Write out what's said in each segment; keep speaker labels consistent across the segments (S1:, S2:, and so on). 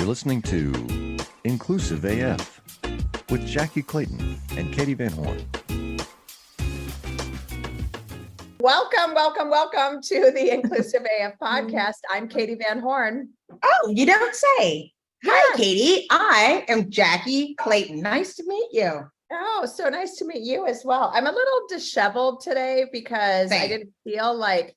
S1: listening to Inclusive AF with Jackye, Clayton, and Katee Van Horn.
S2: Welcome to the Inclusive AF podcast. I'm Katee Van Horn.
S3: Oh, you don't say.
S2: Yes.
S3: Hi, Katee. I am Jackye Clayton. Nice to meet you.
S2: Oh, so nice to meet you as well. I'm a little disheveled today because I didn't feel like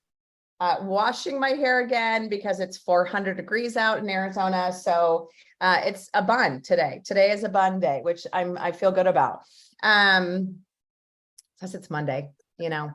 S2: washing my hair again because it's 400 degrees out in Arizona. So it's a bun today. Today is a bun day, which I feel good about. Plus it's Monday, you know.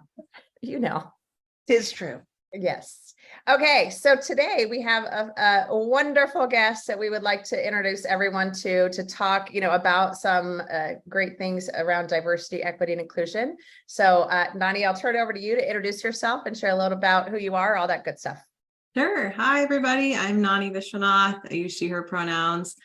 S3: Tis true.
S2: Yes. Okay. So today we have a wonderful guest that we would like to introduce everyone to talk, about some great things around diversity, equity, and inclusion. So Nani, I'll turn it over to you to introduce yourself and share a little about who you are, all that good stuff.
S4: Sure. Hi, everybody. I'm Nani Vishwanath. I use she, her pronouns.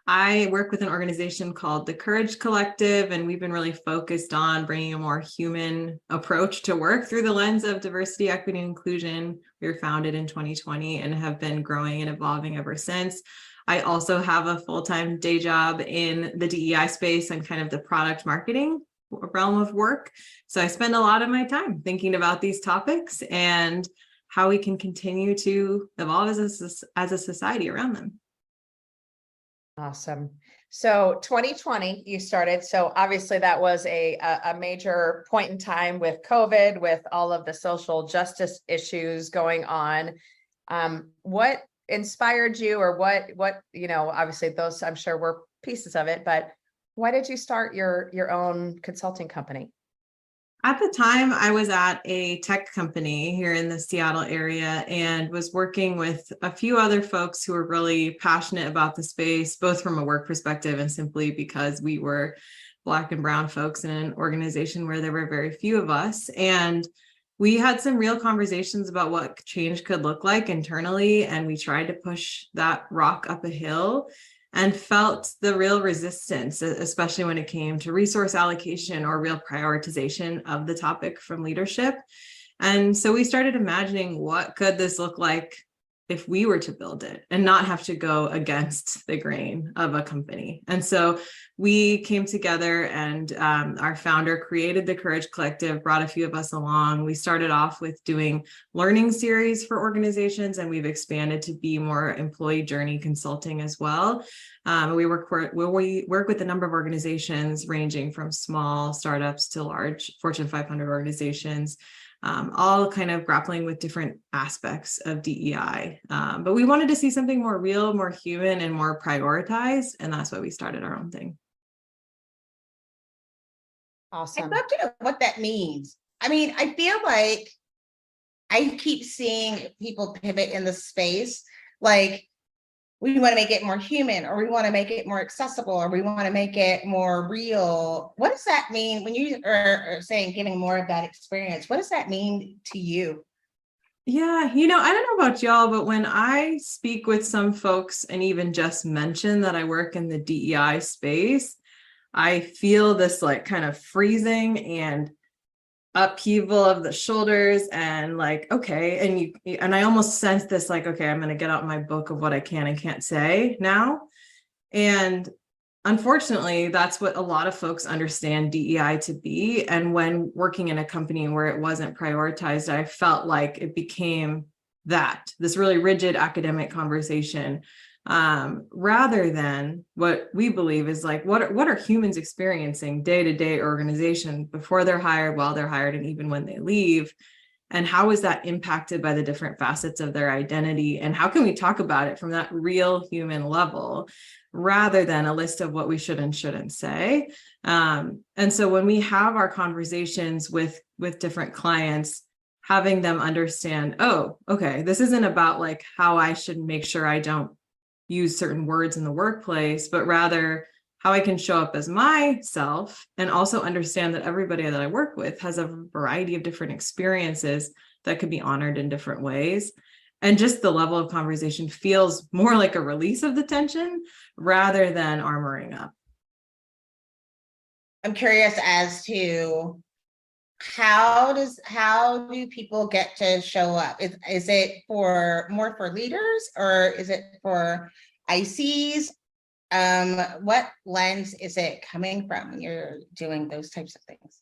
S4: I work with an organization called the Courage Collective, and we've been really focused on bringing a more human approach to work through the lens of diversity, equity, and inclusion. We were founded in 2020 and have been growing and evolving ever since. I also have a full-time day job in the DEI space and kind of the product marketing realm of work. So I spend a lot of my time thinking about these topics and how we can continue to evolve as a society around them.
S2: Awesome. So 2020 you started. So obviously that was a major point in time with COVID, with all of the social justice issues going on. What inspired you, or what, obviously those I'm sure were pieces of it, but why did you start your own consulting company?
S4: At the time, I was at a tech company here in the Seattle area and was working with a few other folks who were really passionate about the space, both from a work perspective and simply because we were Black and brown folks in an organization where there were very few of us. And we had some real conversations about what change could look like internally, and we tried to push that rock up a hill and felt the real resistance, especially when it came to resource allocation or real prioritization of the topic from leadership. And so we started imagining, what could this look like if we were to build it and not have to go against the grain of a company? And so we came together, and our founder created the Courage Collective, brought a few of us along. We started off with doing learning series for organizations, and we've expanded to be more employee journey consulting as well. We work with a number of organizations ranging from small startups to large Fortune 500 organizations, all kind of grappling with different aspects of DEI. But we wanted to see something more real, more human, and more prioritized. And that's why we started our own thing.
S2: Awesome.
S3: I'd love to know what that means. I mean, I feel like I keep seeing people pivot in the space, like we want to make it more human, or we want to make it more accessible, or we want to make it more real. What does that mean when you are saying giving more of that experience? What does that mean to you?
S4: Yeah, I don't know about y'all, but when I speak with some folks and even just mention that I work in the DEI space, I feel this like kind of freezing and upheaval of the shoulders, and like, okay, and I almost sense this like, okay, I'm going to get out my book of what I can and can't say now. And unfortunately, that's what a lot of folks understand DEI to be. And when working in a company where it wasn't prioritized, I felt like it became this really rigid academic conversation, rather than what we believe is like, what are humans experiencing day-to-day organization before they're hired, while they're hired, and even when they leave, and how is that impacted by the different facets of their identity, and how can we talk about it from that real human level rather than a list of what we should and shouldn't say. And so when we have our conversations with different clients, having them understand, oh, okay, this isn't about like how I should make sure I don't use certain words in the workplace, but rather how I can show up as myself, and also understand that everybody that I work with has a variety of different experiences that could be honored in different ways. And just the level of conversation feels more like a release of the tension rather than armoring up.
S3: I'm curious as to how do people get to show up? Is it more for leaders, or is it for ICs? What lens is it coming from when you're doing those types of things?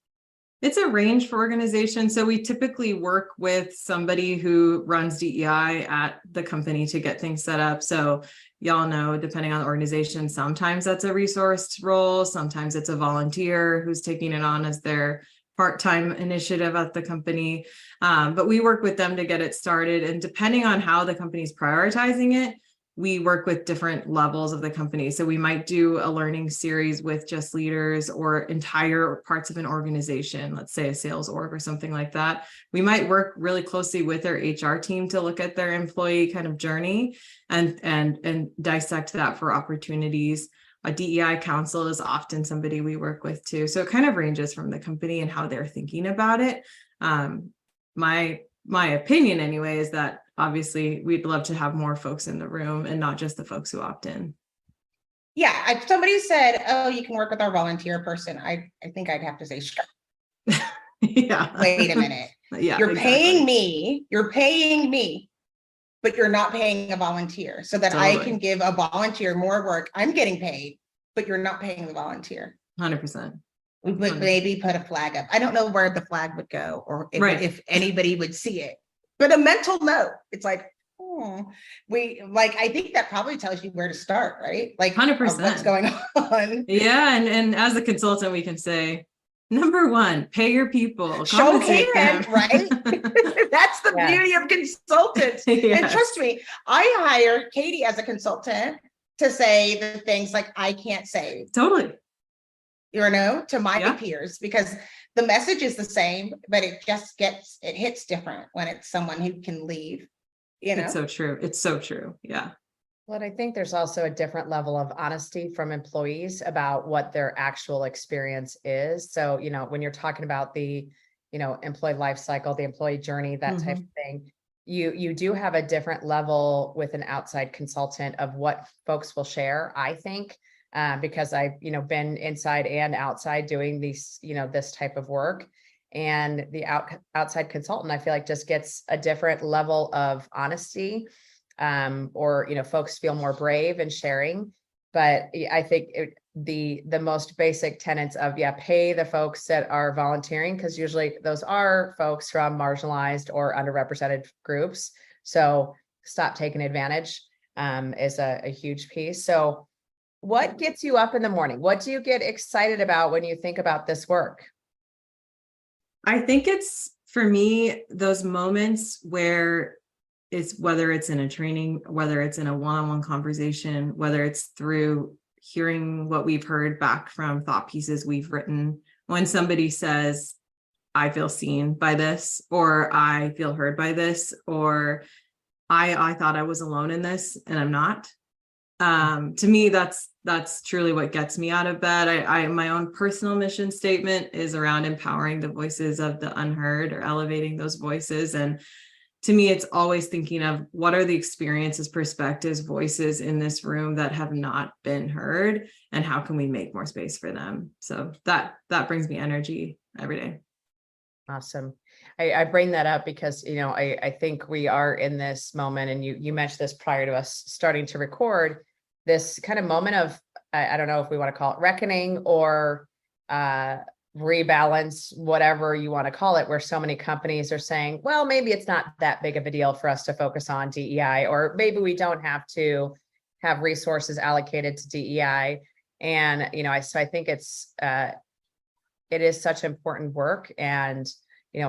S4: It's a range for organizations. So we typically work with somebody who runs DEI at the company to get things set up. So y'all know, depending on the organization, sometimes that's a resourced role. Sometimes it's a volunteer who's taking it on as their part-time initiative at the company. But we work with them to get it started. And depending on how the company's prioritizing it, we work with different levels of the company. So we might do a learning series with just leaders or entire parts of an organization, let's say a sales org or something like that. We might work really closely with their HR team to look at their employee kind of journey and dissect that for opportunities. A DEI council is often somebody we work with too. So it kind of ranges from the company and how they're thinking about it. My opinion anyway is that obviously we'd love to have more folks in the room and not just the folks who opt in.
S3: Yeah, if somebody said, oh, you can work with our volunteer person, I think I'd have to say, sure.
S4: Yeah.
S3: Wait a minute.
S4: Yeah,
S3: You're
S4: exactly.
S3: paying me, but you're not paying a volunteer so that I
S4: Totally.
S3: can give a volunteer more work. I'm getting paid, but you're not paying the volunteer.
S4: 100%.
S3: We would maybe put a flag up. I don't know where the flag would go or if anybody would see it, but a mental note. It's like, I think that probably tells you where to start, right? Like
S4: 100%.
S3: what's going on.
S4: Yeah. And as a consultant, we can say, number one, pay your people.
S3: Show
S4: compensate
S3: hand,
S4: them.
S3: right? That's the beauty of consultants.
S4: Yes.
S3: And trust me, I hired Katee as a consultant to say the things like I can't say.
S4: Totally.
S3: To my peers, because the message is the same, but it hits different when it's someone who can leave.
S4: It's so true. It's so true. Yeah.
S2: Well, I think there's also a different level of honesty from employees about what their actual experience is. So, when you're talking about the, employee life cycle, the employee journey, that type of thing, you do have a different level with an outside consultant of what folks will share, I think. Because I've, been inside and outside doing these, this type of work, and the outside consultant, I feel like just gets a different level of honesty, or, folks feel more brave in sharing. But I think the most basic tenets of, pay the folks that are volunteering, because usually those are folks from marginalized or underrepresented groups. So stop taking advantage, is a huge piece. So what gets you up in the morning? What do you get excited about when you think about this work?
S4: I think it's, for me, those moments where whether it's in a training, whether it's in a one-on-one conversation, whether it's through hearing what we've heard back from thought pieces we've written, when somebody says, I feel seen by this, or I feel heard by this, or I thought I was alone in this and I'm not. To me, that's truly what gets me out of bed. My own personal mission statement is around empowering the voices of the unheard, or elevating those voices. And to me, it's always thinking of what are the experiences, perspectives, voices in this room that have not been heard, and how can we make more space for them? So that brings me energy every day.
S2: Awesome. I bring that up because, I think we are in this moment, and you mentioned this prior to us starting to record, this kind of moment of, I don't know if we want to call it reckoning or rebalance, whatever you want to call it, where so many companies are saying, well, maybe it's not that big of a deal for us to focus on DEI, or maybe we don't have to have resources allocated to DEI. And, I think it is such important work, and,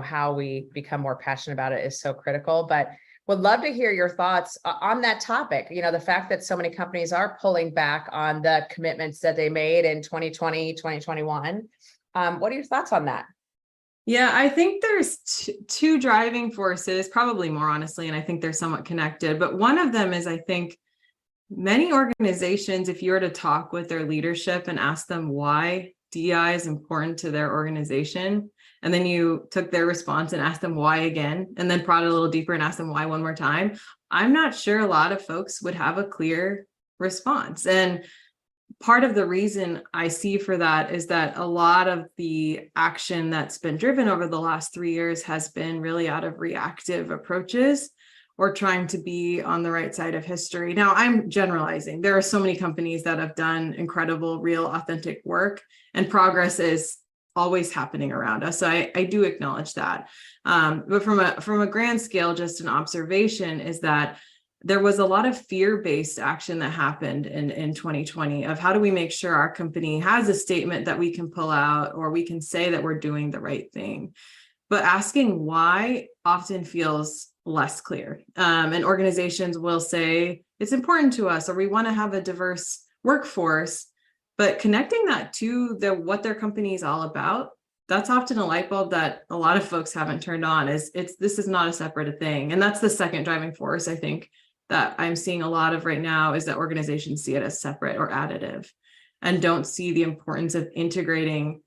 S2: how we become more passionate about it is so critical. But would love to hear your thoughts on that topic. The fact that so many companies are pulling back on the commitments that they made in 2020, 2021. What are your thoughts on that?
S4: Yeah, I think there's two driving forces, probably more honestly, and I think they're somewhat connected. But one of them is, I think many organizations, if you were to talk with their leadership and ask them why DEI is important to their organization, and then you took their response and asked them why again, and then brought it a little deeper and asked them why one more time, I'm not sure a lot of folks would have a clear response. And part of the reason I see for that is that a lot of the action that's been driven over the last 3 years has been really out of reactive approaches, or trying to be on the right side of history. Now, I'm generalizing. There are so many companies that have done incredible, real, authentic work, and progress is always happening around us. So I do acknowledge that. But from a grand scale, just an observation is that there was a lot of fear-based action that happened in 2020 of how do we make sure our company has a statement that we can pull out, or we can say that we're doing the right thing. But asking why often feels less clear. And organizations will say it's important to us, or we want to have a diverse workforce, but connecting that to what their company is all about, that's often a light bulb that a lot of folks haven't turned on. This is not a separate thing. And that's the second driving force, I think, that I'm seeing a lot of right now, is that organizations see it as separate or additive and don't see the importance of integrating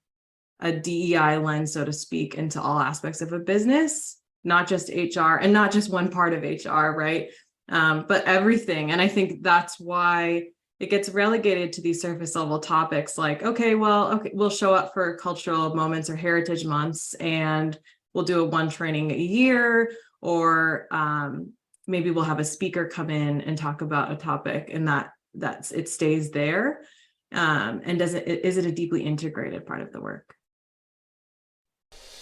S4: a DEI lens, so to speak, into all aspects of a business, not just HR and not just one part of HR, right? But everything. And I think that's why it gets relegated to these surface level topics like, okay, we'll show up for cultural moments or heritage months and we'll do one training a year, or maybe we'll have a speaker come in and talk about a topic, and that's it stays there. And is it a deeply integrated part of the work?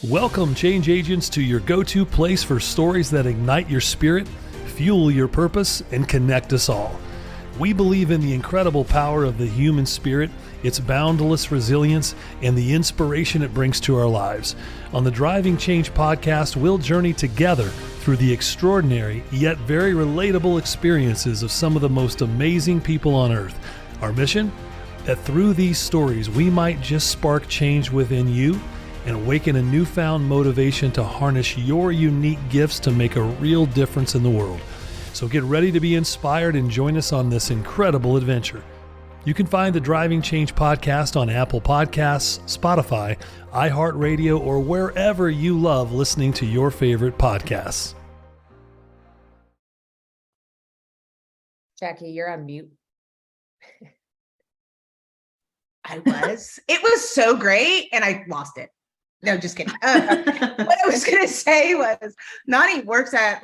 S5: Welcome, change agents, to your go-to place for stories that ignite your spirit, fuel your purpose, and connect us all. We believe in the incredible power of the human spirit, its boundless resilience, and the inspiration it brings to our lives. On the Driving Change podcast, we'll journey together through the extraordinary yet very relatable experiences of some of the most amazing people on earth. Our mission? That through these stories, we might just spark change within you and awaken a newfound motivation to harness your unique gifts to make a real difference in the world. So get ready to be inspired and join us on this incredible adventure. You can find the Driving Change podcast on Apple Podcasts, Spotify, iHeartRadio, or wherever you love listening to your favorite podcasts.
S2: Jackye, you're on mute.
S3: It was so great, and I lost it. No, just kidding. What I was going to say was, Nani works at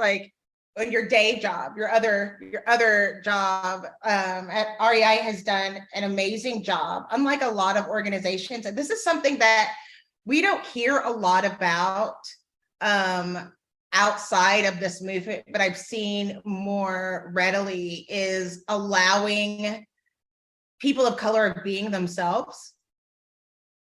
S3: your day job, your other job at REI has done an amazing job, unlike a lot of organizations. And this is something that we don't hear a lot about outside of this movement, but I've seen more readily, is allowing people of color being themselves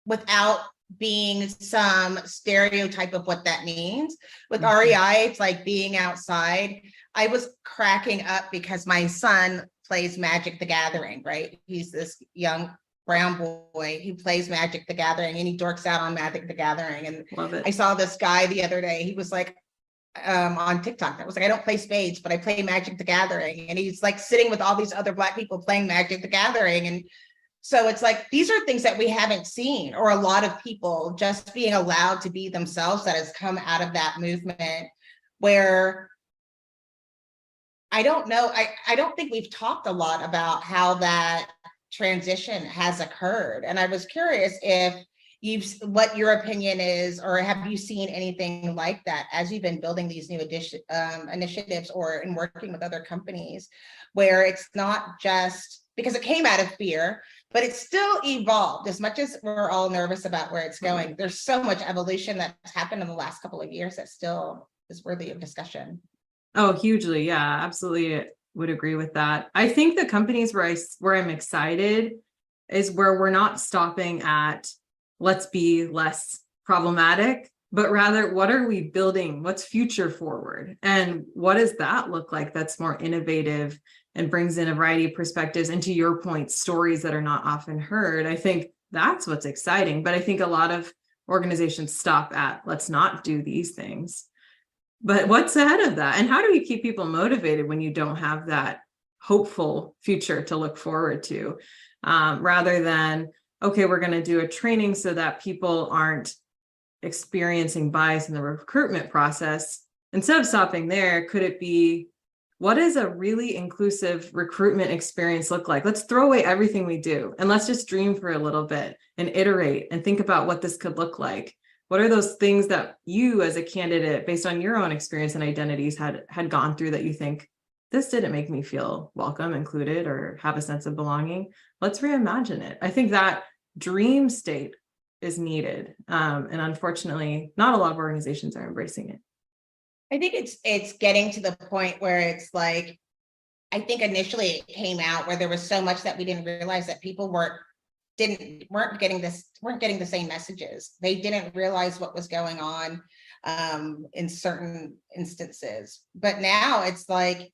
S3: without being some stereotype of what that means. With REI, it's like being outside. I was cracking up because my son plays Magic the Gathering, right? He's this young brown boy who plays Magic the Gathering, and he dorks out on Magic the Gathering. And
S4: Love it.
S3: I saw this guy the other day, he was like, on TikTok, that was like, I don't play spades, but I play Magic the Gathering. And he's like sitting with all these other Black people playing Magic the Gathering. And so it's like, these are things that we haven't seen, or a lot of people just being allowed to be themselves, that has come out of that movement, where I don't know, I don't think we've talked a lot about how that transition has occurred. And I was curious if what your opinion is, or have you seen anything like that as you've been building these new initiatives, or in working with other companies, where it's not just because it came out of fear, but it's still evolved. As much as we're all nervous about where it's going, there's so much evolution that's happened in the last couple of years that still is worthy of discussion.
S4: Oh, hugely. Yeah, absolutely. Would agree with that. I think the companies where I'm excited is where we're not stopping at let's be less problematic, but rather what are we building? What's future forward? And what does that look like that's more innovative and brings in a variety of perspectives, and to your point, stories that are not often heard? I think that's what's exciting. But I think a lot of organizations stop at let's not do these things. But what's ahead of that? And how do we keep people motivated when you don't have that hopeful future to look forward to? Rather than, okay, we're going to do a training so that people aren't experiencing bias in the recruitment process. Instead of stopping there, could it be, what does a really inclusive recruitment experience look like? Let's throw away everything we do and let's just dream for a little bit and iterate and think about what this could look like. What are those things that you as a candidate, based on your own experience and identities, had gone through that you think, this didn't make me feel welcome, included, or have a sense of belonging? Let's reimagine it. I think that dream state is needed. And unfortunately, not a lot of organizations are embracing it.
S3: I think it's getting to the point where it's like, I think initially it came out where there was so much that we didn't realize that people weren't getting the same messages. They didn't realize what was going on in certain instances. But now it's like,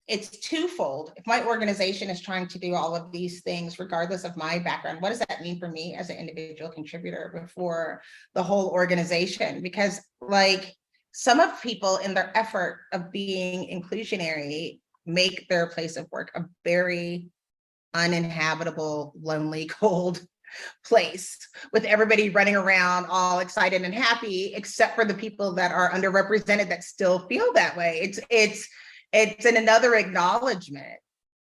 S3: it's twofold. If my organization is trying to do all of these things, regardless of my background, what does that mean for me as an individual contributor before the whole organization? Because like some of people in their effort of being inclusionary make their place of work a very uninhabitable, lonely, cold place with everybody running around all excited and happy, except for the people that are underrepresented that still feel that way. It's another acknowledgement.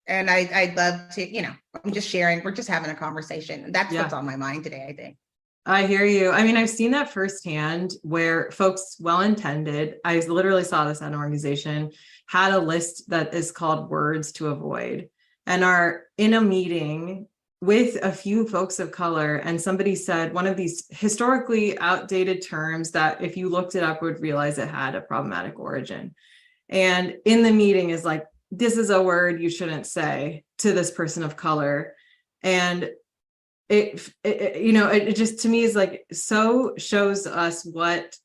S3: And I'd love to, I'm just sharing, we're just having a conversation. That's what's on my mind today, I think.
S4: I hear you. I mean, I've seen that firsthand where folks, well-intended, I literally saw this at an organization, had a list that is called words to avoid, and are in a meeting with a few folks of color. And somebody said one of these historically outdated terms that if you looked it up would realize it had a problematic origin. And in the meeting is like, this is a word you shouldn't say to this person of color. And it just to me is like, so shows us what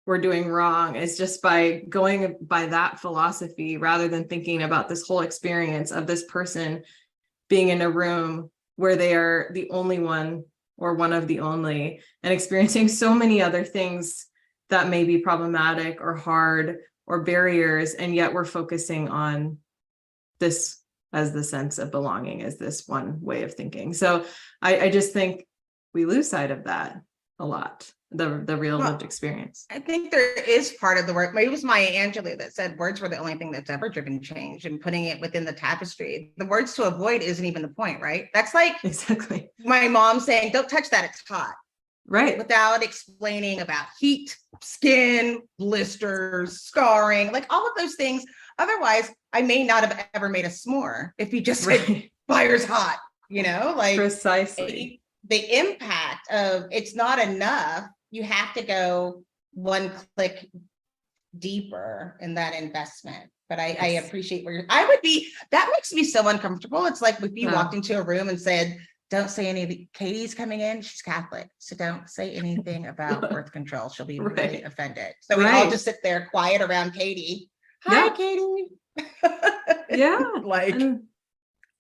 S4: we're doing wrong is just by going by that philosophy rather than thinking about this whole experience of this person being in a room where they are the only one or one of the only and experiencing so many other things that may be problematic or hard or barriers, and yet we're focusing on this as the sense of belonging, as this one way of thinking. So I just think we lose sight of that a lot, the real lived experience.
S3: I think there is part of the work. Maybe it was Maya Angelou that said words were the only thing that's ever driven change, and putting it within the tapestry. The words to avoid isn't even the point, right? That's like
S4: Exactly
S3: my mom saying, don't touch that, it's hot.
S4: Right.
S3: Without explaining about heat, skin, blisters, scarring, like all of those things. Otherwise, I may not have ever made a s'more if you just said fire's hot, like
S4: precisely.
S3: The impact of it's not enough. You have to go one click deeper in that investment. But I appreciate where that makes me so uncomfortable. It's like if you walked into a room and said, don't say anything. Katie's coming in. She's Catholic. So don't say anything about birth control. She'll be really offended. So we all just sit there quiet around Katie. Hi, Katie.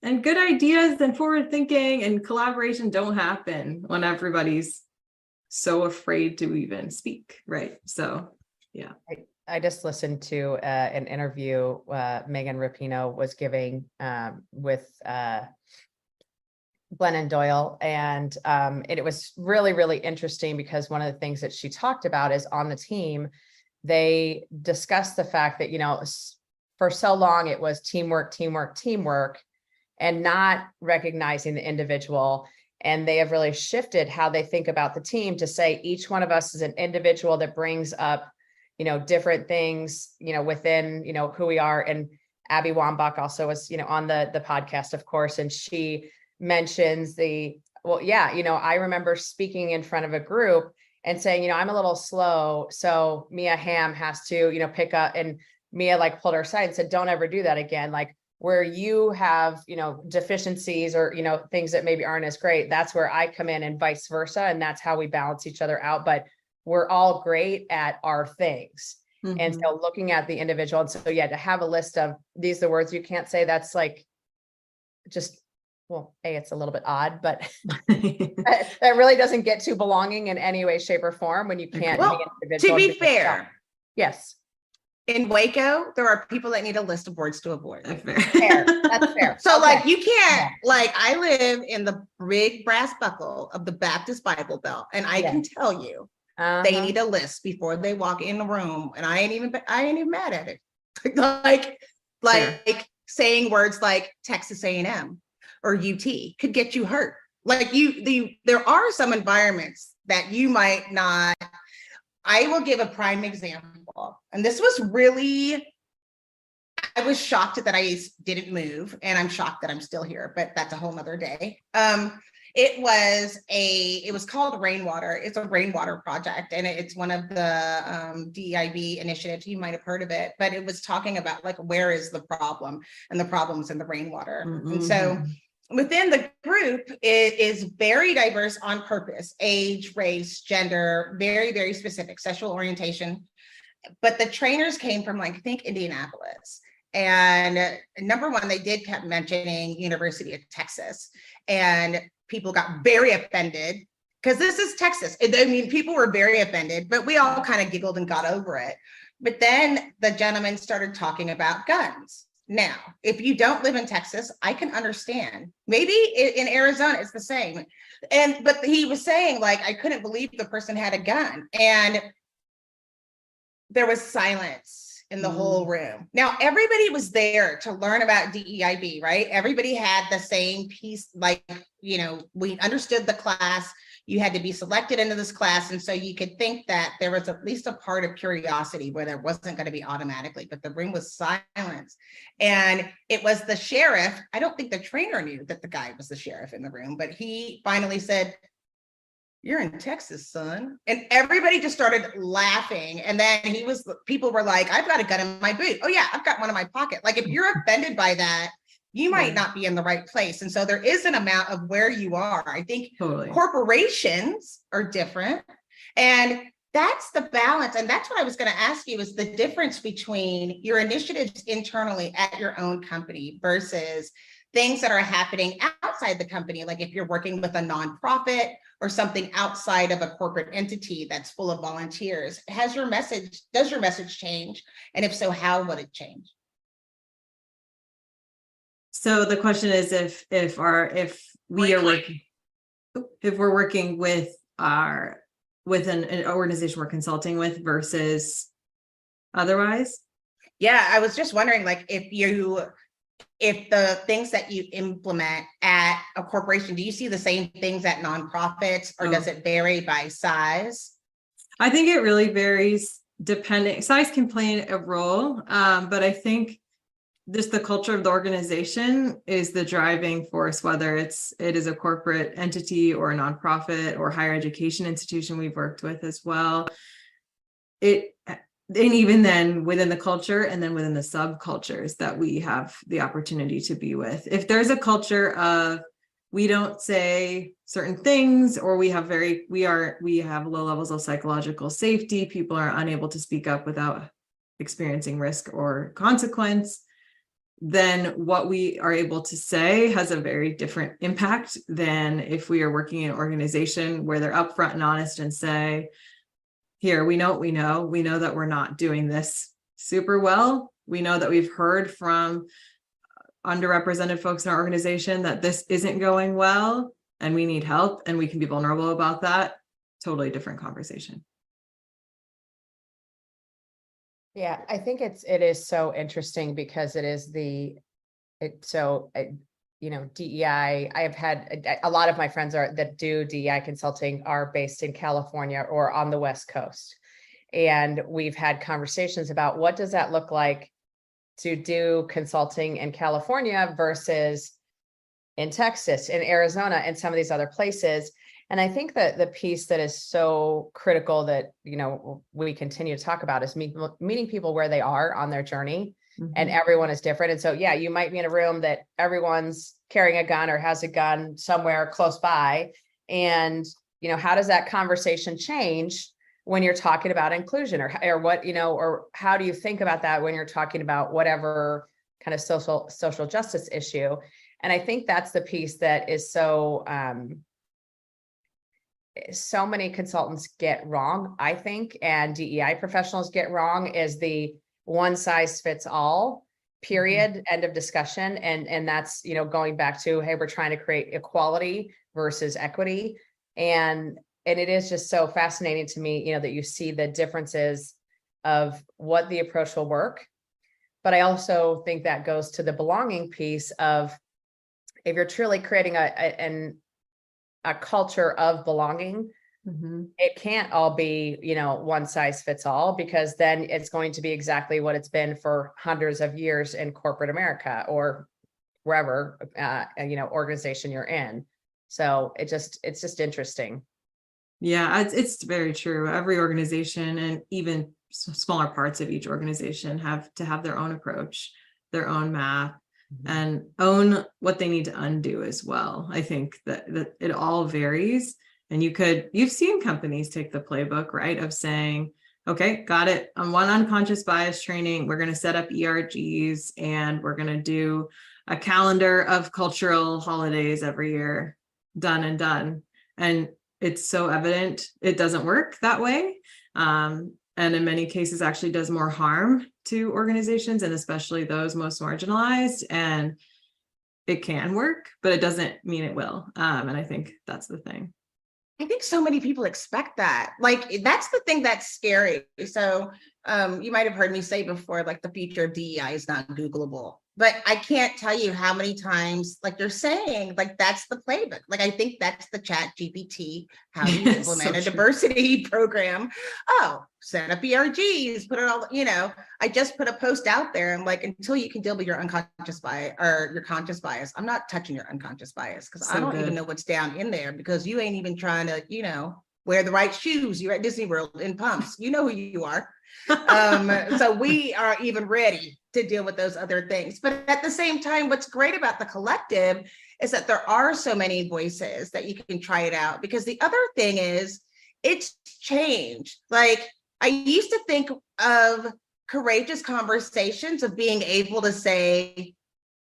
S4: And good ideas and forward thinking and collaboration don't happen when everybody's so afraid to even speak. Right. So, yeah.
S2: I just listened to an interview Megan Rapinoe was giving with Glennon Doyle. And it was really, really interesting because one of the things that she talked about is on the team, they discussed the fact that, for so long it was teamwork, and not recognizing the individual. And they have really shifted how they think about the team to say each one of us is an individual that brings up, different things, within, who we are. And Abby Wambach also was, on the podcast, of course, and she mentions I remember speaking in front of a group and saying, I'm a little slow. So Mia Hamm has to, pick up, and Mia pulled her aside and said, don't ever do that again. Where you have, deficiencies or, things that maybe aren't as great, that's where I come in and vice versa. And that's how we balance each other out. But we're all great at our things. Mm-hmm. And so looking at the individual. And so, to have a list of these, the words you can't say, that's it's a little bit odd, but that really doesn't get to belonging in any way, shape, or form when you can't be individual.
S3: To be fair.
S2: Yes.
S3: In Waco, there are people that need a list of words to avoid.
S2: Fair. That's fair.
S3: So you can't, I live in the big brass buckle of the Baptist Bible Belt. And I can tell you, they need a list before they walk in the room. And I ain't even mad at it. Saying words like Texas A&M or UT could get you hurt. There are some environments that you might not I will give a prime example. And this was really, I was shocked that I didn't move, and I'm shocked that I'm still here, but that's a whole nother day. It was called Rainwater. It's a rainwater project, and it's one of the DEIB initiatives. You might have heard of it, but it was talking about like, where is the problem? And the problem's in the rainwater.
S4: Mm-hmm.
S3: And so within the group, it is very diverse on purpose: age, race, gender, very, very specific, sexual orientation. But the trainers came from, like, I think, Indianapolis. And number one, they did kept mentioning University of Texas, and people got very offended because this is Texas. I mean, people were very offended, but we all kind of giggled and got over it. But then the gentleman started talking about guns. Now, if you don't live in Texas, I can understand. Maybe in Arizona, it's the same. But he was saying, like, I couldn't believe the person had a gun. And there was silence in the whole room. Now, everybody was there to learn about DEIB, right? Everybody had the same piece, like, we understood the class. You had to be selected into this class. And so you could think that there was at least a part of curiosity where there wasn't going to be automatically, but the room was silence. And it was the sheriff. I don't think the trainer knew that the guy was the sheriff in the room, but he finally said, "You're in Texas, son." And everybody just started laughing. And then people were like, "I've got a gun in my boot." "Oh yeah, I've got one in my pocket." Like, if you're offended by that, you might not be in the right place. And so there is an amount of where you are. I think corporations are different. And that's the balance. And that's what I was going to ask you, is the difference between your initiatives internally at your own company versus things that are happening outside the company. Like if you're working with a nonprofit or something outside of a corporate entity that's full of volunteers, does your message change? And if so, how would it change?
S4: So the question is, if we're working with an organization we're consulting with versus otherwise.
S3: Yeah, I was just wondering, like, if the things that you implement at a corporation, do you see the same things at nonprofits, or does it vary by size?
S4: I think it really varies depending. Size can play a role, but I think just the culture of the organization is the driving force, whether it is a corporate entity or a nonprofit or higher education institution we've worked with as well. And even then within the culture, and then within the subcultures that we have the opportunity to be with. If there's a culture of we don't say certain things, or we have low levels of psychological safety, people are unable to speak up without experiencing risk or consequence, then what we are able to say has a very different impact than if we are working in an organization where they're upfront and honest and say, here, we know what we know. We know that we're not doing this super well. We know that we've heard from underrepresented folks in our organization that this isn't going well and we need help, and we can be vulnerable about that. Totally different conversation.
S2: Yeah, I think it is so interesting because it is DEI. I've had a lot of my friends that do DEI consulting are based in California or on the West Coast. And we've had conversations about what does that look like to do consulting in California versus in Texas, in Arizona, and some of these other places. And I think that the piece that is so critical that, we continue to talk about is meeting people where they are on their journey. Mm-hmm. And everyone is different. And so, yeah, you might be in a room that everyone's carrying a gun or has a gun somewhere close by. And, how does that conversation change when you're talking about inclusion or what, or how do you think about that when you're talking about whatever kind of social justice issue? And I think that's the piece that is so many consultants get wrong, I think, and DEI professionals get wrong, is the one size fits all, period, mm-hmm. End of discussion. And that's, going back to, hey, we're trying to create equality versus equity. And it is just so fascinating to me, that you see the differences of what the approach will work. But I also think that goes to the belonging piece of, if you're truly creating a culture of belonging,
S4: Mhm.
S2: It can't all be, one size fits all, because then it's going to be exactly what it's been for hundreds of years in corporate America or wherever, organization you're in. So it's just interesting.
S4: Yeah, it's very true. Every organization and even smaller parts of each organization have to have their own approach, their own math, and own what they need to undo as well. I think that it all varies. And you've seen companies take the playbook, right, of saying, okay, got it. On one unconscious bias training, we're going to set up ERGs and we're going to do a calendar of cultural holidays every year. Done and done. And it's so evident it doesn't work that way. And in many cases actually does more harm to organizations, and especially those most marginalized. And it can work, but it doesn't mean it will. And I think that's the thing.
S3: I think so many people expect that. Like, that's the thing that's scary. So you might have heard me say before, like, the future of DEI is not Googleable. But I can't tell you how many times, like you're saying, like, that's the playbook. Like, I think that's the Chat GPT, how do you implement a diversity program? Oh, set up ERGs, put it all, I just put a post out there. I'm like, until you can deal with your unconscious bias or your conscious bias, I'm not touching your unconscious bias, because I don't even know what's down in there, because you ain't even trying to, wear the right shoes. You're at Disney World in pumps. You know who you are. So we are even ready to deal with those other things. But at the same time, what's great about the collective is that there are so many voices that you can try it out. Because the other thing is, it's changed. Like, I used to think of courageous conversations of being able to say,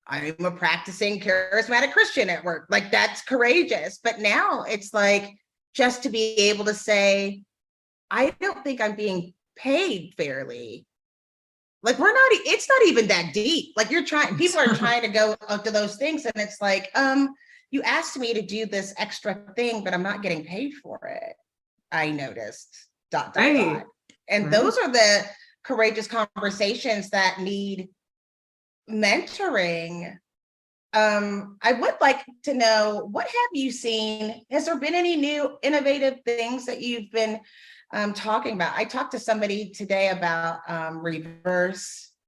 S3: I'm a practicing charismatic Christian at work. Like, that's courageous. But now it's like, just to be able to say, I don't think I'm being paid fairly. Like, it's not even that deep. Like, people are trying to go up to those things. And it's like, you asked me to do this extra thing, but I'm not getting paid for it. I noticed, ... And those are the courageous conversations that need mentoring. I would like to know, what have you seen? Has there been any new innovative things that you've been talking about? I talked to somebody today about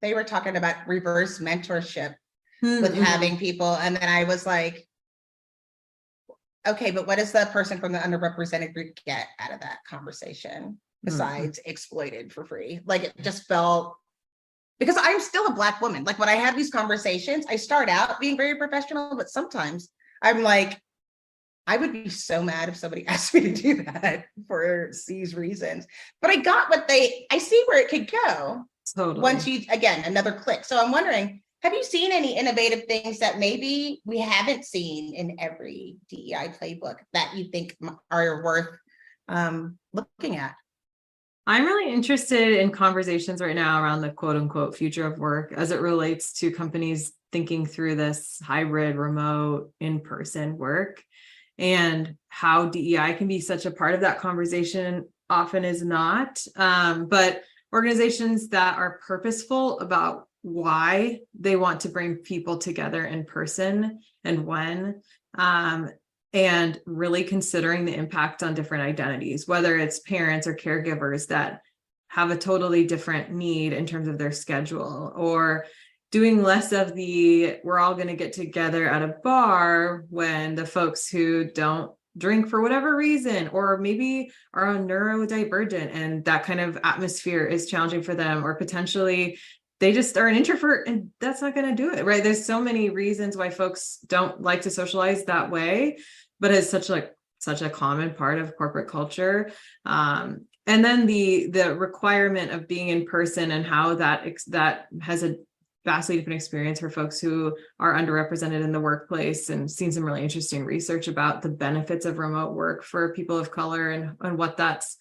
S3: they were talking about reverse mentorship with having people. And then I was like, okay, but what does the person from the underrepresented group get out of that conversation besides exploited for free? Like, it just felt, because I'm still a Black woman. Like, when I have these conversations, I start out being very professional, but sometimes I'm like, I would be so mad if somebody asked me to do that for these reasons. But I got I see where it could go.
S4: Totally.
S3: Once again, another click. So I'm wondering, have you seen any innovative things that maybe we haven't seen in every DEI playbook that you think are worth looking at?
S4: I'm really interested in conversations right now around the quote unquote future of work as it relates to companies thinking through this hybrid, remote, in-person work, and how DEI can be such a part of that conversation. Often is not, but organizations that are purposeful about why they want to bring people together in person and when, and really considering the impact on different identities, whether it's parents or caregivers that have a totally different need in terms of their schedule, or doing less of we're all going to get together at a bar when the folks who don't drink for whatever reason, or maybe are neurodivergent and that kind of atmosphere is challenging for them, or potentially they just are an introvert and that's not going to do it, right? There's so many reasons why folks don't like to socialize that way, but it's such a common part of corporate culture. And then the requirement of being in person and how that has a vastly different experience for folks who are underrepresented in the workplace, and seen some really interesting research about the benefits of remote work for people of color and what that's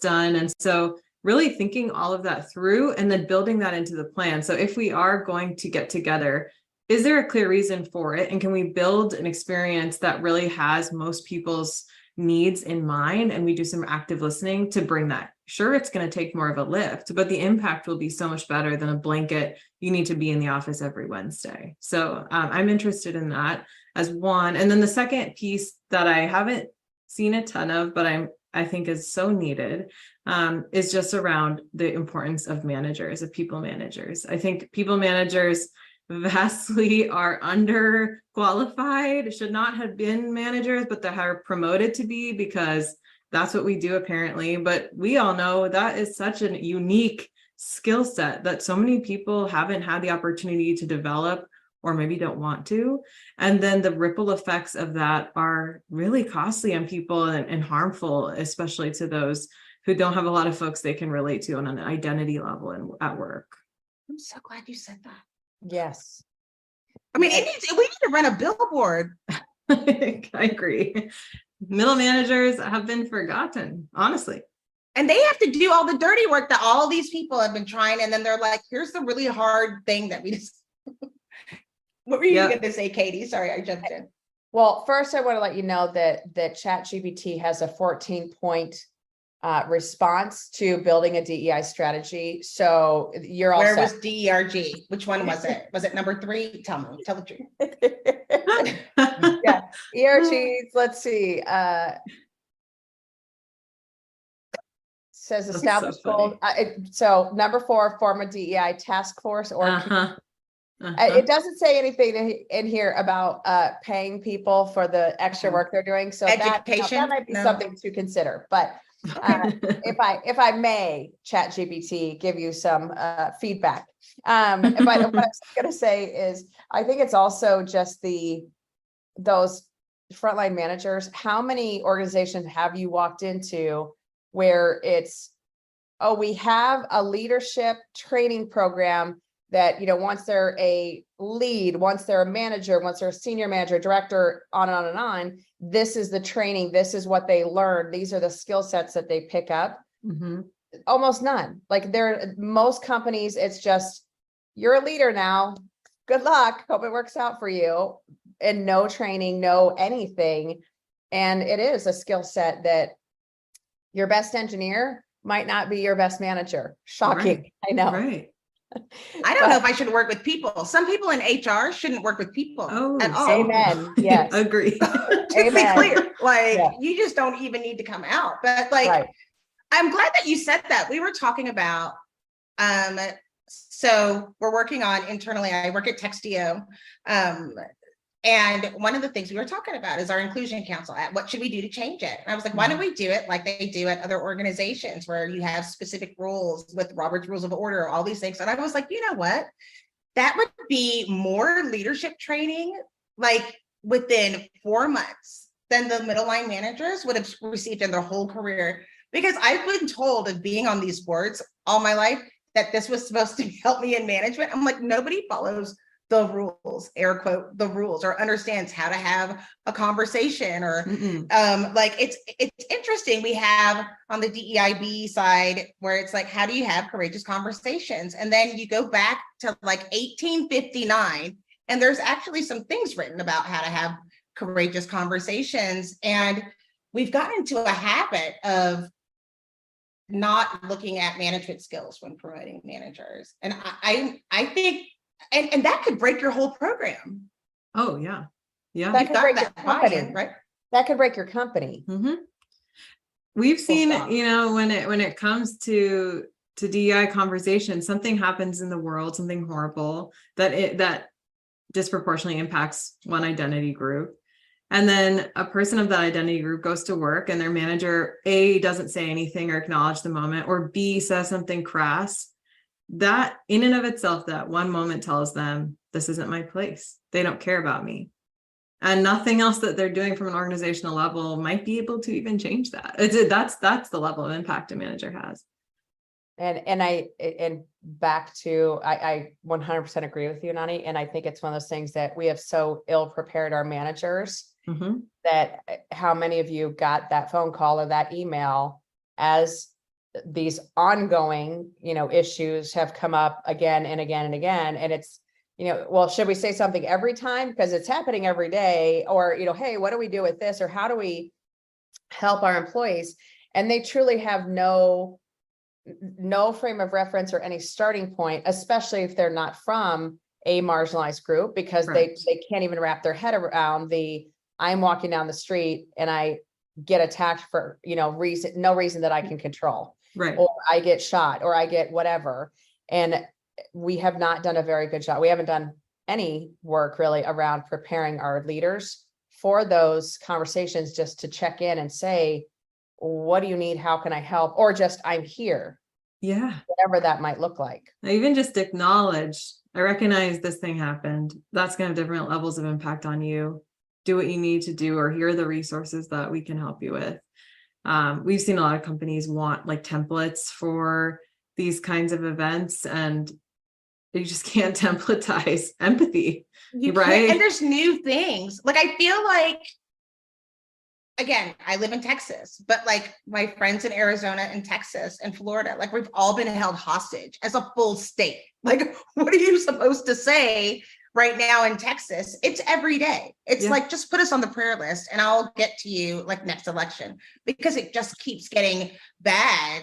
S4: done. And so really thinking all of that through and then building that into the plan. So if we are going to get together, is there a clear reason for it? And can we build an experience that really has most people's needs in mind? And we do some active listening to bring that. Sure, it's going to take more of a lift, but the impact will be so much better than a blanket, you need to be in the office every Wednesday. So I'm interested in that as one. And then the second piece that I haven't seen a ton of, but I think is so needed, is just around the importance of managers, of people managers. I think people managers vastly are underqualified, should not have been managers, but they are promoted to be because that's what we do apparently. But we all know that is such a unique skill set that so many people haven't had the opportunity to develop, or maybe don't want to. And then the ripple effects of that are really costly on people and harmful, especially to those who don't have a lot of folks they can relate to on an identity level and at work.
S3: I'm so glad you said that.
S2: Yes.
S3: I mean, we need to run a billboard.
S4: I agree. Middle managers have been forgotten, honestly.
S3: And they have to do all the dirty work that all these people have been trying. And then they're like, here's the really hard thing that we just. What were you going to say, Katee? Sorry, I jumped in.
S2: Well, first I want to let you know that ChatGPT has a 14-point response to building a DEI strategy. So you're all
S3: Where
S2: set.
S3: was DERG? Which one was it? Was it number 3? Tell me, tell the truth.
S2: Yeah, ERGs, let's see. Says
S4: That's
S2: established
S4: so
S2: goals. So number 4, form a DEI task force or it doesn't say anything in here about paying people for the extra work they're doing. So
S3: Education?
S2: that might be something to consider. But if I may, ChatGPT, give you some feedback. But what I was going to say is, I think it's also just those frontline managers. How many organizations have you walked into where it's, oh, we have a leadership training program that, you know, once they're a lead, once they're a manager, once they're a senior manager, director, on and on and on, this is the training, this is what they learn, these are the skill sets that they pick up. Almost none. Like most companies, it's just, you're a leader now, good luck, hope it works out for you, and no training, no anything. And it is a skill set that your best engineer might not be your best manager. Shocking.
S4: Right.
S2: I know.
S4: Right.
S3: I don't know if I should work with people. Some people in HR shouldn't work with people at all.
S2: Amen. Yes.
S4: Agree.
S3: To be clear, like you just don't even need to come out. But like, I'm glad that you said that. We were talking about, so we're working on internally, I work at Textio. And one of the things we were talking about is our inclusion council. What should we do to change it? And I was like, why don't we do it like they do at other organizations where you have specific rules with Robert's Rules of Order, all these things. And I was like, you know what? That would be more leadership training, like within 4 months than the middle line managers would have received in their whole career. Because I've been told of being on these boards all my life that this was supposed to help me in management. I'm like, nobody follows the rules, air quote, the rules, or understands how to have a conversation, or like it's interesting. We have on the DEIB side where it's like, how do you have courageous conversations? And then you go back to like 1859, and there's actually some things written about how to have courageous conversations. And we've gotten into a habit of not looking at management skills when promoting managers. And I think and that could break your whole program.
S4: Oh yeah. Yeah.
S2: That could break your
S3: company, right?
S2: That could break your company.
S4: We've seen, you know, when it comes to DEI conversations, something happens in the world, something horrible that disproportionately impacts one identity group. And then a person of that identity group goes to work and their manager, A, doesn't say anything or acknowledge the moment, or B, says something crass. That in and of itself, that one moment tells them, this isn't my place. They don't care about me. And nothing else that they're doing from an organizational level might be able to even change that. That's the level of impact a manager has.
S2: And back to, I 100% agree with you, Nani. And I think it's one of those things that we have so ill prepared our managers that how many of you got that phone call or that email as these ongoing, you know, issues have come up again and again and again. And it's, you know, well, should we say something every time? Because it's happening every day, or, you know, hey, what do we do with this? Or how do we help our employees? And they truly have no frame of reference or any starting point, especially if they're not from a marginalized group, because they can't even wrap their head around I'm walking down the street and I get attacked for, no reason that I can control,
S4: Right.
S2: or I get shot, or I get whatever. And we have not done a very good job. We haven't done any work really around preparing our leaders for those conversations, just to check in and say, what do you need? How can I help? Or just, I'm here,
S4: Yeah.
S2: whatever that might look like.
S4: Even just acknowledge, I recognize this thing happened. That's going to have different levels of impact on you. Do what you need to do, or here are the resources that we can help you with. We've seen a lot of companies want like templates for these kinds of events, and you just can't templatize empathy. Right.
S3: And there's new things. Like, I feel like, again, I live in Texas, but like my friends in Arizona and Texas and Florida, like we've all been held hostage as a full state. Like, what are you supposed to say right now in Texas? It's every day. It's like, just put us on the prayer list and I'll get to you like next election, because it just keeps getting bad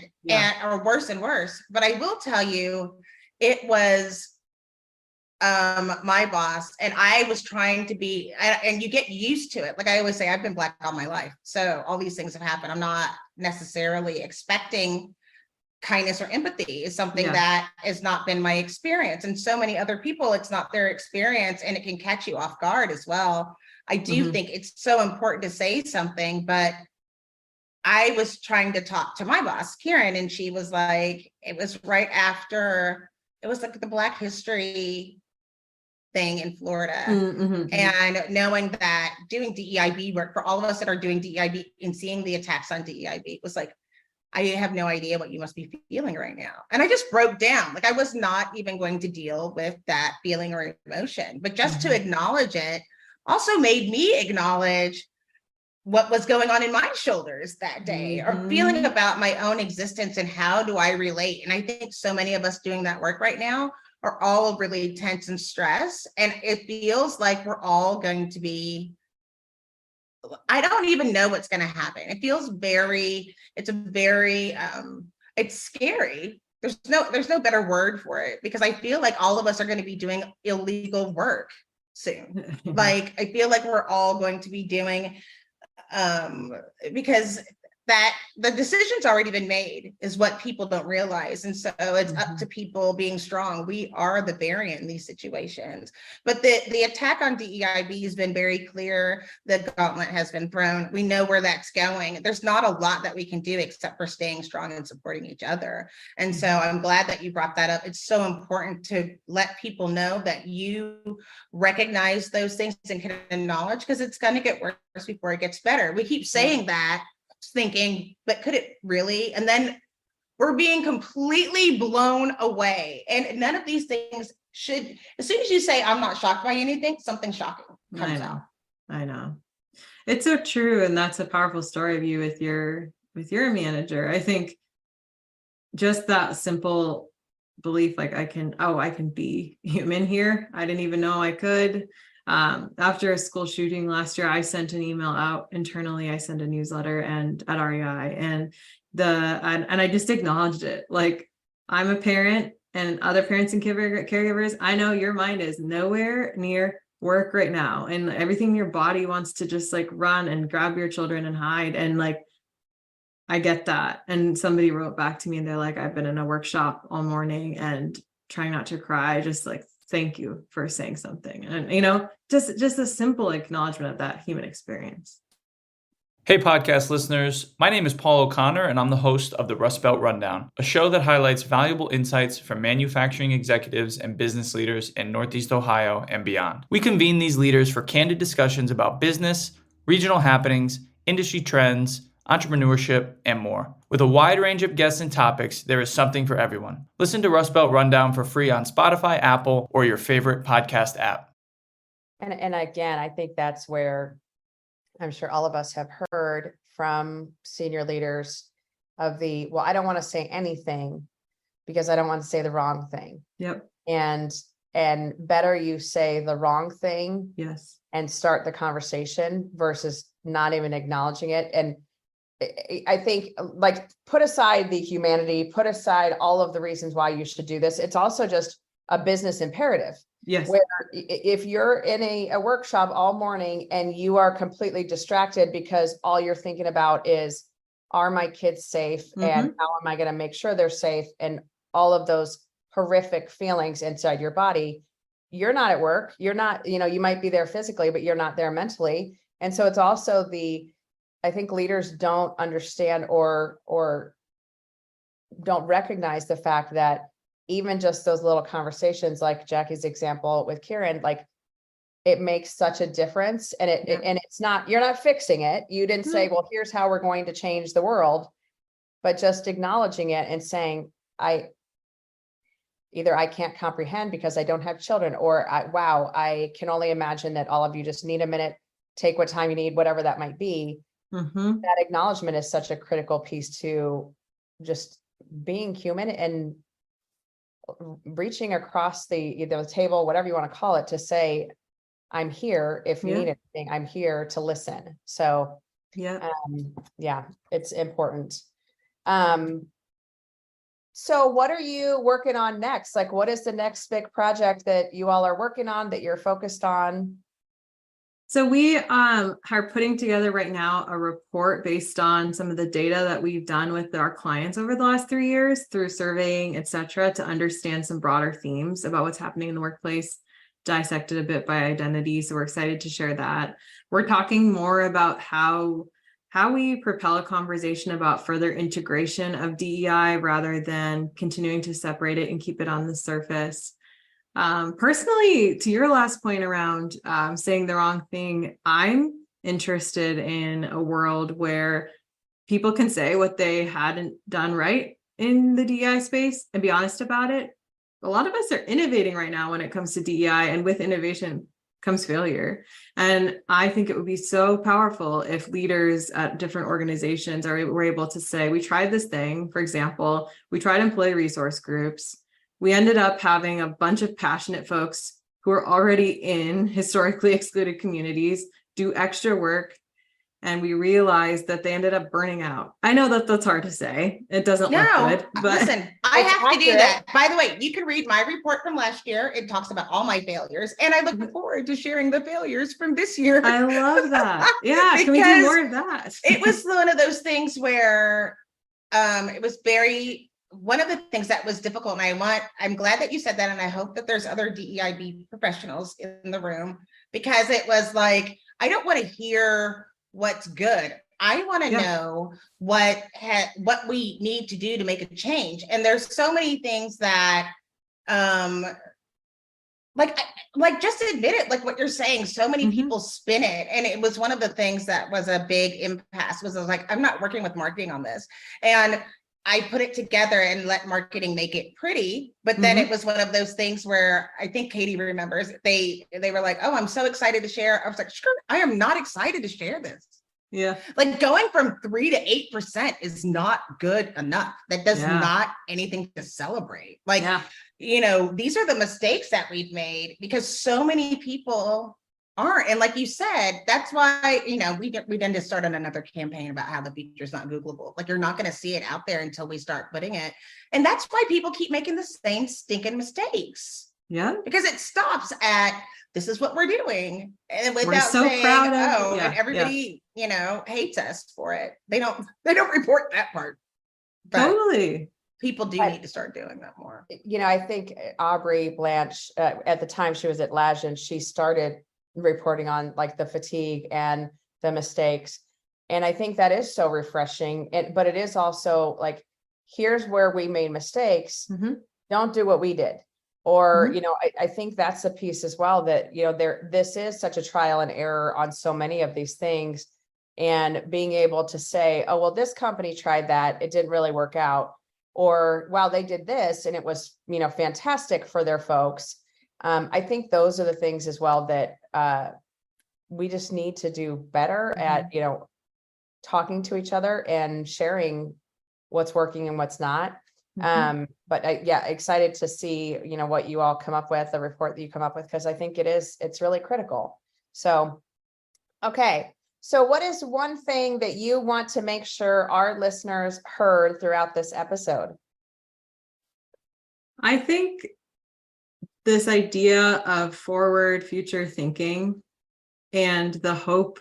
S3: or worse and worse. But I will tell you, it was my boss, and I was trying to be, and you get used to it. Like I always say, I've been Black all my life. So all these things have happened. I'm not necessarily expecting kindness or empathy. Is something that has not been my experience. And so many other people, it's not their experience, and it can catch you off guard as well. I do think it's so important to say something, but I was trying to talk to my boss, Karen, and she was like, it was right after, it was like the Black History thing in Florida. And knowing that doing DEIB work for all of us that are doing DEIB and seeing the attacks on DEIB was like, I have no idea what you must be feeling right now. And I just broke down. Like I was not even going to deal with that feeling or emotion, but just to acknowledge it also made me acknowledge what was going on in my shoulders that day, or feeling about my own existence and how do I relate. And I think so many of us doing that work right now are all really tense and stressed. And it feels like we're all going to be, I don't even know what's going to happen. It feels it's scary. There's no better word for it, because I feel like all of us are going to be doing illegal work soon. Like, I feel like we're all going to be doing, because that the decision's already been made is what people don't realize. And so it's up to people being strong. We are the variant in these situations. But the attack on DEIB has been very clear. The gauntlet has been thrown. We know where that's going. There's not a lot that we can do except for staying strong and supporting each other. And so I'm glad that you brought that up. It's so important to let people know that you recognize those things and can acknowledge, because it's going to get worse before it gets better. We keep saying that, thinking, but could it really? And then we're being completely blown away. And none of these things should, as soon as you say, I'm not shocked by anything, something shocking comes out.
S4: I know. It's so true. And that's a powerful story of you with your manager. I think just that simple belief, like I can be human here. I didn't even know I could. After a school shooting last year, I sent an email out internally. I sent a newsletter and at REI, and I just acknowledged it. Like, I'm a parent, and other parents and caregivers, I know your mind is nowhere near work right now, and everything in your body wants to just like run and grab your children and hide. And like, I get that. And somebody wrote back to me and they're like, I've been in a workshop all morning and trying not to cry, just like, thank you for saying something. And, just a simple acknowledgement of that human experience.
S6: Hey, podcast listeners. My name is Paul O'Connor, and I'm the host of the Rust Belt Rundown, a show that highlights valuable insights from manufacturing executives and business leaders in Northeast Ohio and beyond. We convene these leaders for candid discussions about business, regional happenings, industry trends, entrepreneurship, and more. With a wide range of guests and topics, there is something for everyone. Listen to Rust Belt Rundown for free on Spotify, Apple, or your favorite podcast app.
S2: And again, I think that's where I'm sure all of us have heard from senior leaders of well, I don't want to say anything because I don't want to say the wrong thing.
S4: Yep.
S2: And better you say the wrong thing.
S4: Yes.
S2: And start the conversation versus not even acknowledging it. And I think, like, put aside the humanity, put aside all of the reasons why you should do this. It's also just a business imperative.
S4: Yes.
S2: Where if you're in a workshop all morning and you are completely distracted because all you're thinking about is, are my kids safe? And how am I going to make sure they're safe? And all of those horrific feelings inside your body, you're not at work. You're not, you might be there physically, but you're not there mentally. And so it's also I think leaders don't understand or don't recognize the fact that even just those little conversations, like Jackie's example with Kieran, like it makes such a difference. And and it's not, you're not fixing it. You didn't say, well, here's how we're going to change the world, but just acknowledging it and saying, either I can't comprehend because I don't have children, or I can only imagine that all of you just need a minute, take what time you need, whatever that might be. That acknowledgement is such a critical piece to just being human and reaching across either the table, whatever you want to call it, to say, I'm here. If you need anything, I'm here to listen. So it's important. So what are you working on next? Like, what is the next big project that you all are working on, that you're focused on?
S4: So we are putting together right now a report based on some of the data that we've done with our clients over the last 3 years through surveying, et cetera, to understand some broader themes about what's happening in the workplace, dissected a bit by identity. So we're excited to share that. We're talking more about how we propel a conversation about further integration of DEI rather than continuing to separate it and keep it on the surface. Personally, to your last point around saying the wrong thing, I'm interested in a world where people can say what they hadn't done right in the DEI space and be honest about it. A lot of us are innovating right now when it comes to DEI, and with innovation comes failure. And I think it would be so powerful if leaders at different organizations were able to say, we tried this thing. For example, we tried employee resource groups. We ended up having a bunch of passionate folks who are already in historically excluded communities do extra work, and we realized that they ended up burning out. I know that that's hard to say. It doesn't look good, but
S3: listen, I have to do that. By the way, you can read my report from last year. It talks about all my failures, and I look forward to sharing the failures from this year.
S4: I love that. Yeah, can we do more of that? It
S3: was one of those things where it was one of the things that was difficult, and I'm glad that you said that, and I hope that there's other DEIB professionals in the room, because it was like, I don't want to hear what's good. I want to know what we need to do to make a change. And there's so many things that, like just admit it, like what you're saying, so many people spin it. And it was one of the things that was a big impasse, was I was like, I'm not working with marketing on this. And I put it together and let marketing make it pretty. But then it was one of those things where I think Katee remembers, they were like, oh, I'm so excited to share. I was like, sure, I am not excited to share this.
S4: Yeah.
S3: Like going from 3 to 8% is not good enough. That does not anything to celebrate. Like, these are the mistakes that we've made because so many people aren't. And like you said, that's why, we then just started another campaign about how the future is not Googleable. Like, you're not going to see it out there until we start putting it. And that's why people keep making the same stinking mistakes.
S4: Yeah.
S3: Because it stops at, this is what we're doing. And without
S4: we're so
S3: saying,
S4: proud of,
S3: and everybody, hates us for it. They don't report that part. But
S4: totally.
S3: People do need to start doing that more.
S2: I think Aubrey Blanche, at the time she was at Legend, she started reporting on like the fatigue and the mistakes. And I think that is so refreshing. But it is also like, here's where we made mistakes. Don't do what we did. Or, I think that's a piece as well that, this is such a trial and error on so many of these things. And being able to say, oh, well, this company tried that, it didn't really work out. Or, wow, they did this and it was, fantastic for their folks. I think those are the things as well that we just need to do better at, talking to each other and sharing what's working and what's not. But excited to see, what you all come up with, the report that you come up with, because I think it's really critical. So, okay. So what is one thing that you want to make sure our listeners heard throughout this episode?
S4: I think this idea of forward future thinking and the hope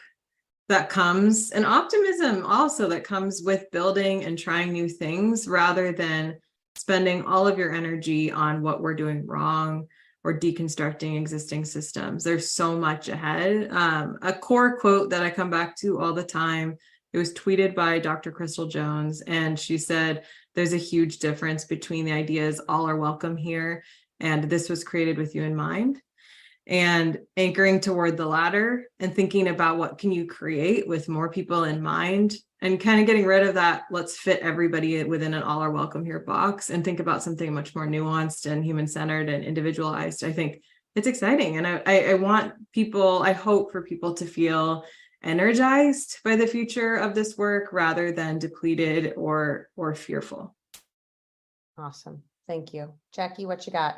S4: that comes, and optimism also that comes with building and trying new things, rather than spending all of your energy on what we're doing wrong or deconstructing existing systems. There's so much ahead. A core quote that I come back to all the time, it was tweeted by Dr. Crystal Jones, and she said, there's a huge difference between the ideas all are welcome here and this was created with you in mind. And anchoring toward the latter and thinking about what can you create with more people in mind, and kind of getting rid of that let's fit everybody within an all are welcome here box and think about something much more nuanced and human-centered and individualized. I think it's exciting. And I want people, I hope for people to feel energized by the future of this work rather than depleted or fearful.
S2: Awesome. Thank you. Jackye, what you got?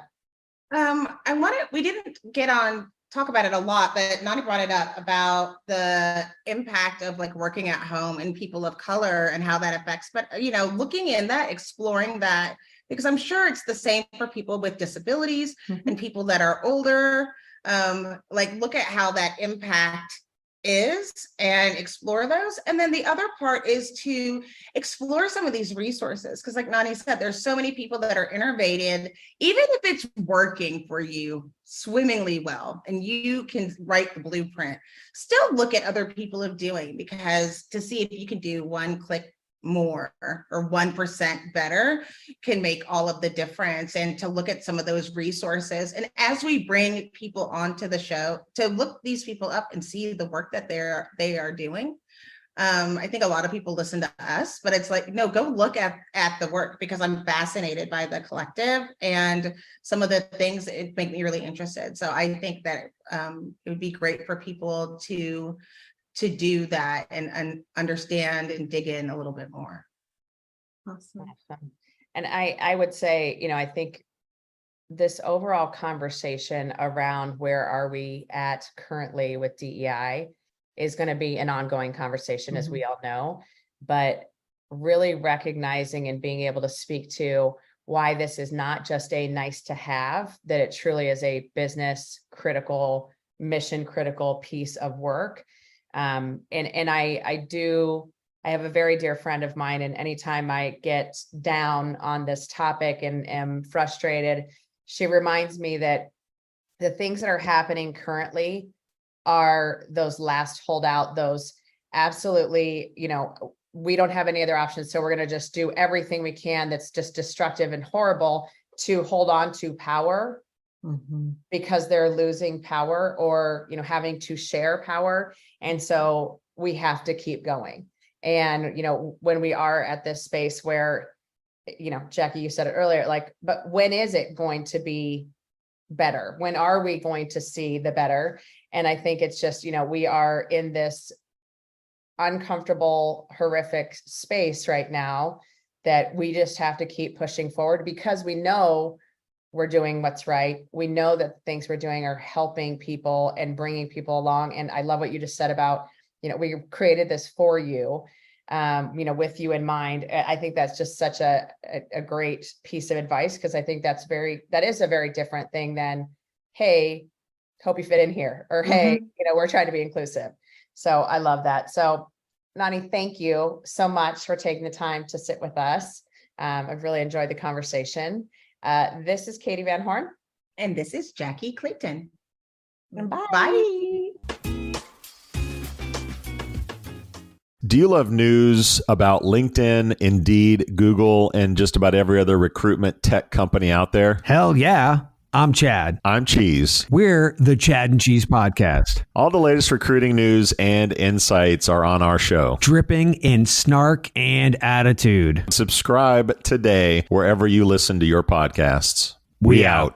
S3: We didn't talk about it a lot, but Nani brought it up about the impact of like working at home and people of color and how that affects, but looking in that, exploring that, because I'm sure it's the same for people with disabilities and people that are older. Look at how that impact is and explore those. And then the other part is to explore some of these resources, because like Nani said, there's so many people that are innovative, even if it's working for you swimmingly well and you can write the blueprint, still look at other people of doing, because to see if you can do one click more or 1% better can make all of the difference. And to look at some of those resources, and as we bring people onto the show, to look these people up and see the work that they are doing. I think a lot of people listen to us, but it's like, no, go look at the work, because I'm fascinated by the collective and some of the things that make me really interested. So I think that it would be great for people to do that and understand and dig in a little bit more.
S4: Awesome.
S2: And I would say, I think this overall conversation around where are we at currently with DEI is going to be an ongoing conversation, as we all know, but really recognizing and being able to speak to why this is not just a nice to have, that it truly is a business critical, mission critical piece of work. I have a very dear friend of mine, and anytime I get down on this topic and am frustrated, she reminds me that the things that are happening currently are those last holdout, those absolutely, we don't have any other options. So we're going to just do everything we can that's just destructive and horrible to hold on to power. Because they're losing power or, having to share power. And so we have to keep going. And, when we are at this space where, Jackye, you said it earlier, but when is it going to be better? When are we going to see the better? And I think it's just, we are in this uncomfortable, horrific space right now that we just have to keep pushing forward, because we know we're doing what's right. We know that the things we're doing are helping people and bringing people along. And I love what you just said about, we created this for you, with you in mind. I think that's just such a great piece of advice, because I think that is a very different thing than, hey, hope you fit in here, or hey, we're trying to be inclusive. So I love that. So Nani, thank you so much for taking the time to sit with us. I've really enjoyed the conversation. This is Katee Van Horn.
S3: And this is Jackye Clayton.
S2: And bye.
S3: Bye.
S1: Do you love news about LinkedIn, Indeed, Google, and just about every other recruitment tech company out there?
S7: Hell yeah. I'm Chad.
S1: I'm Cheese.
S7: We're the Chad and Cheese Podcast.
S1: All the latest recruiting news and insights are on our show.
S7: Dripping in snark and attitude.
S1: Subscribe today wherever you listen to your podcasts.
S7: We out.